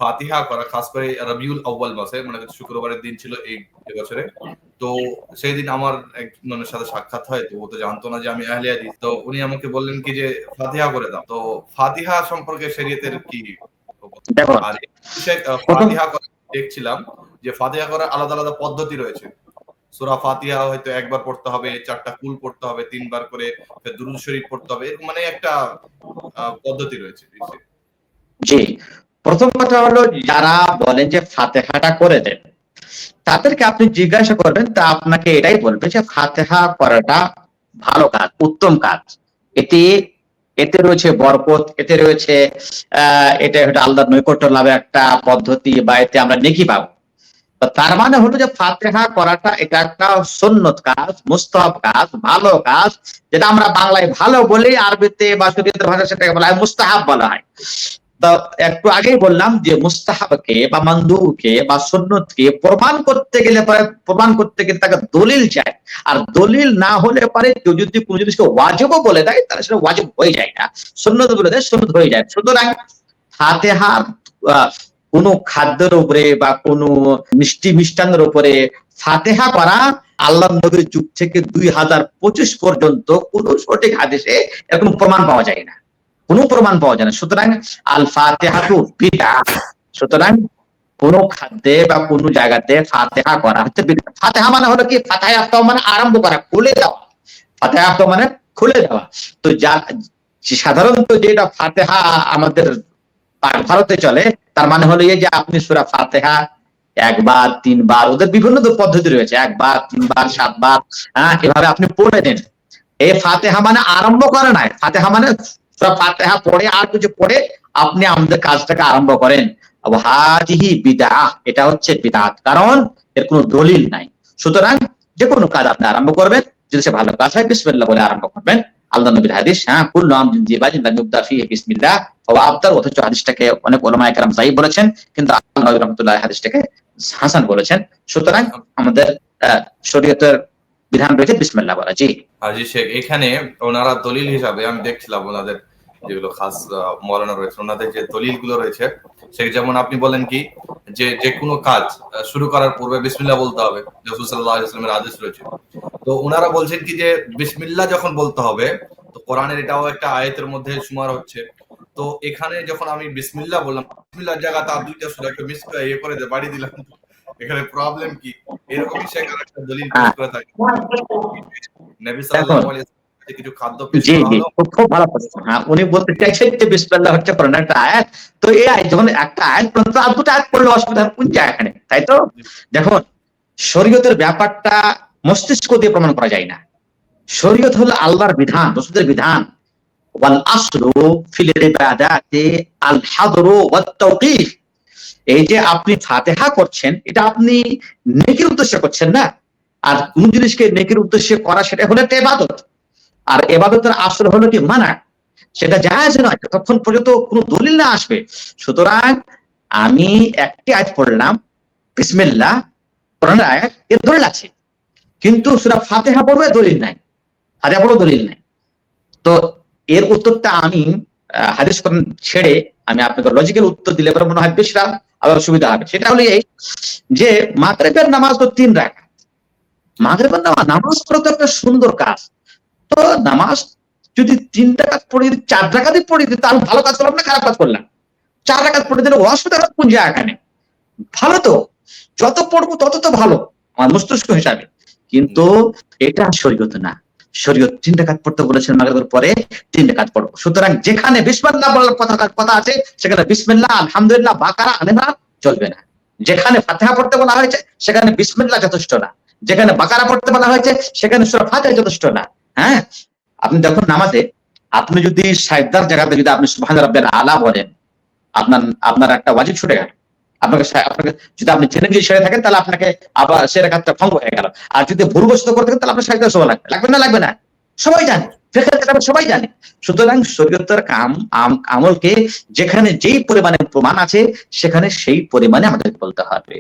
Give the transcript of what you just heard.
ফাতিহা করা, খাস করে রবিউল আউয়াল মাসে, মানে শুক্রবারের দিন ছিল এই বছরে। তো সেই দিন আমার একজনের সাথে সাক্ষাৎ হয়, তো ও তো জানতো না যে আমি আহলে হাদিস। তো উনি আমাকে বললেন কি যে ফাতিহা করে দাও। তো ফাতিহা সম্পর্কে শরীয়তের কি? আর ফাতিহা করা দেখছিলাম যে ফাতিহা করার আলাদা আলাদা পদ্ধতি রয়েছে। সূরা ফাতিহা হয়তো একবার পড়তে হবে, 4টা কুল পড়তে হবে, 3 বার করে দুরূদ শরীফ পড়তে হবে, এরকম মানে একটা পদ্ধতি রয়েছে। জি, প্রথম কথা হলো যারা বলেন যে ফাতিহাটা করে দেন, তাদেরকে আপনি জিজ্ঞাসা করবেন, তা আপনাকে এটাই বলবে যে ফাতিহা করাটা ভালো কাজ, উত্তম কাজ। এতে রয়েছে বরকত, এতে রয়েছে এটা আল্লাহর নৈকট্য লাভের একটা পদ্ধতি, বা এতে আমরা নেকি পাবো। তার মানে হলো যে ফাতিহা করাটা এটা একটা সুন্নত কাজ, মুস্তাহাব কাজ, ভালো কাজ, যেটা আমরা বাংলায় ভালো বলি, আরবিতে বা শরীয়তের ভাষায় সেটাকে বলা হয় মুস্তাহাব বলা হয়। তো একটু আগেই বললাম যে মুস্তাহাবকে বা মানদুবকে বা সুন্নতকে প্রমাণ করতে গেলে তাকে দলিল চাই। আর দলিল না হলে পরে কেউ যদি কোনো জিনিসকে ওয়াজিবও বলে দেয়, তাহলে সেটা ওয়াজিব হয়ে যায় না, সুন্নত বলে দেয় সুন্নত হয়ে যায়। সুতরাং ফাতিহার কোন খাদ্যের উপরে বা কোন মিষ্টান্নের উপরে ফাতিহা করা আল্লাহর নবীর যুগ থেকে 2025 পর্যন্ত কোন সঠিক হাদিসে এরকম প্রমাণ পাওয়া যায় না, কোনো প্রমাণ পাওয়া যায় না। সুতরাং আল ফাতিহাতু বিদআহ। সুতরাং কোন খাদ্যে বা কোন জায়গাতে ফাতিহা করা হচ্ছে বিদআহ। ফাতিহা মানে হলো কি? ফাতিহা মানে আরম্ভ করা, খুলে দেওয়া। ফাতিহা মানে খুলে দেওয়া। তো সাধারণত যেটা ফাতিহা আমাদের ভারতে চলে, তার মানে হলো এই যে আপনি সূরা ফাতিহা 1 বার 3 বার, ওদের বিভিন্ন পদ্ধতি রয়েছে, 1 বার 3 বার 7 বার, এভাবে আপনি পড়ে দেন। এই ফাতিহা মানে আরম্ভ করে নাই, ফাতিহা মানে সূরা ফাতিহা পড়ে আর কিছু পড়ে আপনি আমাদের কাজটাকে আরম্ভ করেন। হাদিহি বিদআহ, এটা হচ্ছে বিদআত, কারণ এর কোনো দলিল নাই। সুতরাং যে কোনো কাজ আপনি আরম্ভ করবেন, যদি সে ভালো কাজ হয় বিসমিল্লাহ বলে আরম্ভ করবেন। আল্লাহ নবীর হাদিস, কুল্লু আমরিন জিবাজিন লা ইউবদা ফিহি বিসমিল্লাহ ওয়া আফতার, অথচ হাদিসটাকে অনেক উলামায়ে কেরাম সাহিহ বলেছেন, কিন্তু আল্লাহ নবী রাহমাতুল্লাহ হাদিসটাকে হাসান বলেছেন। সুতরাং আমাদের শরীয়তের বিধান রয়েছে বিসমিল্লাহ বলা। জি হাজী শেখ, এখানে ওনারা দলিল হিসাবে আমি দেখছিলাম ওনাদের যেগুলো খাস মাওলানা রয়েছে, ওনাদের যে দলিলগুলো রয়েছে, সে যেমন আপনি বলেন কি যে কোনো কাজ শুরু করার পূর্বে বিসমিল্লাহ বলতে হবে, রাসূল সাল্লাল্লাহু আলাইহি ওয়াসাল্লামের আদেশ রয়েছে। তো ওনারা বলছেন কি যে বিসমিল্লাহ যখন বলতে হবে, তো কোরআনের এটাও একটা আয়াতের মধ্যে সুমার হচ্ছে। তো এখানে যখন আমি বিসমিল্লাহ বললাম, বিসমিল্লাহর জায়গাতে আর দুইটা সূরা একটা মিস করে করে বাড়ি দিলাম, এখানে প্রবলেম কি? এরকমই শেখ আরেকটা দলিল পেশ করে থাকে, নবী সাল্লাল্লাহু আলাইহি ওয়াসাল্লাম কিছু খাদ্য পেশ করা হলো। খুব ভালো প্রশ্ন। উনি বলতে চাইছেন যে বিসমিল্লাহ হচ্ছে কোরআনের একটা আয়াত। তো এই আয়াত যখন একটা আয়াত পড়তে আর দুটো আয়াত পড়লে অসুবিধা কোন জায়গায়? তাই তো দেখুন, শরীয়তের ব্যাপারটা মস্তিষ্ক দিয়ে প্রমাণ করা যায় না। শরীয়ত হলো আল্লাহর বিধান, রাসূলের বিধান। ওয়াল আসলু ফিল ইবাদাতি আল হাদরু ওয়াত তাওকীফ। এই যে আপনি ফাতিহা করছেন, এটা আপনি নেকির উদ্দেশ্যে করছেন না। আর কোন জিনিসকে নেকির উদ্দেশ্যে করা, সেটা হলো একটা ইবাদত। আর ইবাদতের আসল হলো কি? মানা। সেটা জায়েজ নয় ততক্ষণ পর্যন্ত কোনো দলিল না আসবে। সুতরাং আমি একটি আয়াত পড়লাম বিসমিল্লাহ, কোরআনের আয়াত, এর দলিল আছে, কিন্তু সূরা ফাতিহা পড়বে দলিল নাই, ফাতিহা পড়বে দলিল নাই। তো এর উত্তরটা আমি হাদিস কোরআন ছেড়ে আমি আপনাকে লজিক্যাল উত্তর দিলে পরে মনে হয় বেশি আবার সুবিধা হবে। সেটা হলো এই যে মাগরিবের নামাজ তো 3 রাকাত। মাগরিবের নামাজ পড়া তো একটা সুন্দর কাজ। তো নামাজ যদি 3 রাকাত পড়ে, 4 রাকাতই পড়ে দিই, তাহলে ভালো কাজ করলাম না খারাপ কাজ করলাম? 4 রাকাত পড়ে দিলে অসুবিধা কোন জায়গায়? ভালো তো, যত পড়বো তত তো ভালো আমার মস্তিষ্ক হিসাবে। কিন্তু এটা শরীয়ত না। শরীয়ত 3 রাকাত পড়তে বলেছেন, মাগরিবের পরে 3 রাকাত পড়বো। সুতরাং যেখানে বিসমিল্লাহ বলার কথা আছে, সেখানে বিসমিল্লাহ, আলহামদুলিল্লাহ, বাকারা, আলিমরা চলবে না। যেখানে ফাতিহা পড়তে বলা হয়েছে, সেখানে বিসমিল্লাহ যথেষ্ট না। যেখানে বাকারা পড়তে বলা হয়েছে, সেখানে সূরা ফাতিহা যথেষ্ট না। আপনি দেখুন নামাজে আপনি যদি সাজদার জায়গাতে যদি আপনি সুবহান রাব্বিয়াল আলা বলেন, আপনার একটা ওয়াজিব ছুটে গেল। আপনাকে যদি আপনি জেনে গিয়ে সেরে থাকেন, তাহলে আপনাকে আবার সে রাকাতটা ভঙ্গ হয়ে গেল। আর যদি ভুলবশত করতে থাকেন, তাহলে আপনার সাজদা সময় লাগবে না? সবাই জানে, ফিকহের কিতাবে সবাই জানে। সুতরাং শরীয়তের আমলকে যেখানে যেই পরিমাণে প্রমাণ আছে, সেখানে সেই পরিমাণে আমাদের বলতে হবে।